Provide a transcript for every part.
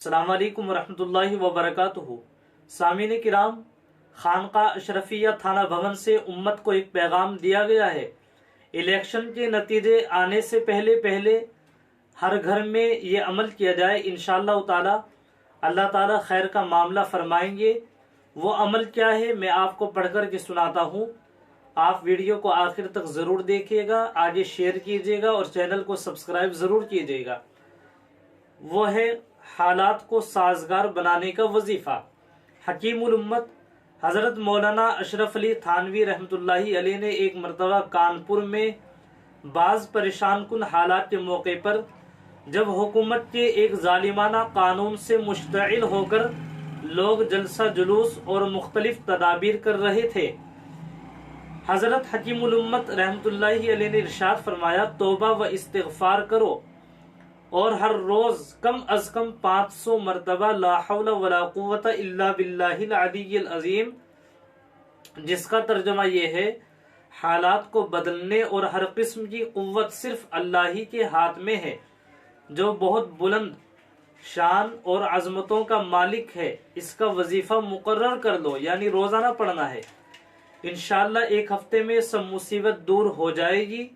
السلام علیکم ورحمۃ اللہ وبرکاتہ۔ سامعین کرام، خانقاہ اشرفیہ تھانہ بھون سے امت کو ایک پیغام دیا گیا ہے۔ الیکشن کے نتیجے آنے سے پہلے ہر گھر میں یہ عمل کیا جائے، انشاءاللہ تعالی اللہ تعالی خیر کا معاملہ فرمائیں گے۔ وہ عمل کیا ہے میں آپ کو پڑھ کر کے سناتا ہوں، آپ ویڈیو کو آخر تک ضرور دیکھیے گا، آگے شیئر کیجیے گا اور چینل کو سبسکرائب ضرور کیجیے گا۔ وہ ہے حالات کو سازگار بنانے کا وظیفہ۔ حکیم الامت حضرت مولانا اشرف علی تھانوی رحمۃ اللہ علیہ نے ایک مرتبہ کانپور میں بعض پریشان کن حالات کے موقع پر جب حکومت کے ایک ظالمانہ قانون سے مشتعل ہو کر لوگ جلسہ جلوس اور مختلف تدابیر کر رہے تھے، حضرت حکیم الامت رحمۃ اللہ علیہ نے ارشاد فرمایا، توبہ و استغفار کرو اور ہر روز کم از کم 500 مرتبہ لا حول ولا قوت الا باللہ العلی العظیم، جس کا ترجمہ یہ ہے حالات کو بدلنے اور ہر قسم کی قوت صرف اللہ ہی کے ہاتھ میں ہے، جو بہت بلند شان اور عظمتوں کا مالک ہے۔ اس کا وظیفہ مقرر کر لو، یعنی روزانہ پڑھنا ہے۔ انشاءاللہ ایک ہفتے میں سب مصیبت دور ہو جائے گی۔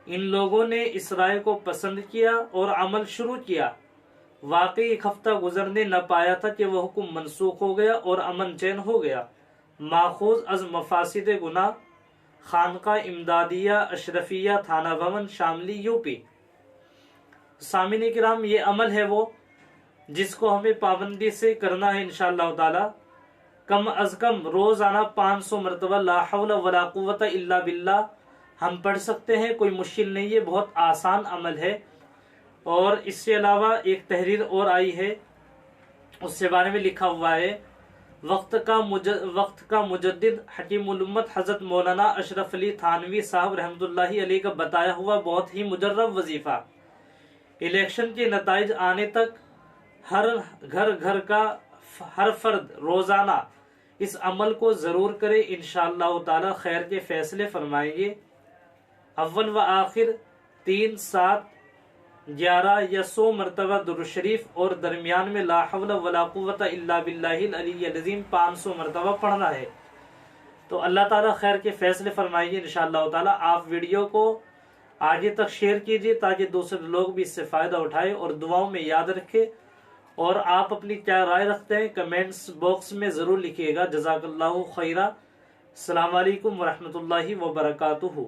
ان لوگوں نے اس رائے کو پسند کیا اور عمل شروع کیا۔ واقعی ایک ہفتہ گزرنے نہ پایا تھا کہ وہ حکم منسوخ ہو گیا اور امن چین ہو گیا۔ ماخوذ از مفاسد گناہ، خانقاہ امدادیہ اشرفیہ تھانہ بھون شاملی یوپی۔ سامعین کرام، یہ عمل ہے وہ جس کو ہمیں پابندی سے کرنا ہے انشاءاللہ تعالی۔ کم از کم روزانہ 500 مرتبہ لا حول ولا قوت الا باللہ ہم پڑھ سکتے ہیں، کوئی مشکل نہیں ہے، بہت آسان عمل ہے۔ اور اس سے علاوہ ایک تحریر اور آئی ہے، اس کے بارے میں لکھا ہوا ہے، وقت کا مجدد حکیم الامت حضرت مولانا اشرف علی تھانوی صاحب رحمۃ اللہ علیہ کا بتایا ہوا بہت ہی مجرب وظیفہ۔ الیکشن کے نتائج آنے تک ہر گھر کا ہر فرد روزانہ اس عمل کو ضرور کرے، انشاءاللہ تعالی خیر کے فیصلے فرمائیں گے۔ اول و آخر 3، 7، 11 یا 100 مرتبہ درود شریف اور درمیان میں لا حول ولا قوت الا باللہ العلی العظیم 500 مرتبہ پڑھنا ہے۔ تو اللہ تعالیٰ خیر کے فیصلے فرمائیں گے انشاءاللہ تعالیٰ۔ آپ ویڈیو کو آگے تک شیئر کیجیے تاکہ دوسرے لوگ بھی اس سے فائدہ اٹھائیں اور دعاؤں میں یاد رکھیں۔ اور آپ اپنی کیا رائے رکھتے ہیں کمنٹس باکس میں ضرور لکھیے گا۔ جزاک اللہ خیرہ۔ السلام علیکم ورحمۃ اللہ وبرکاتہ۔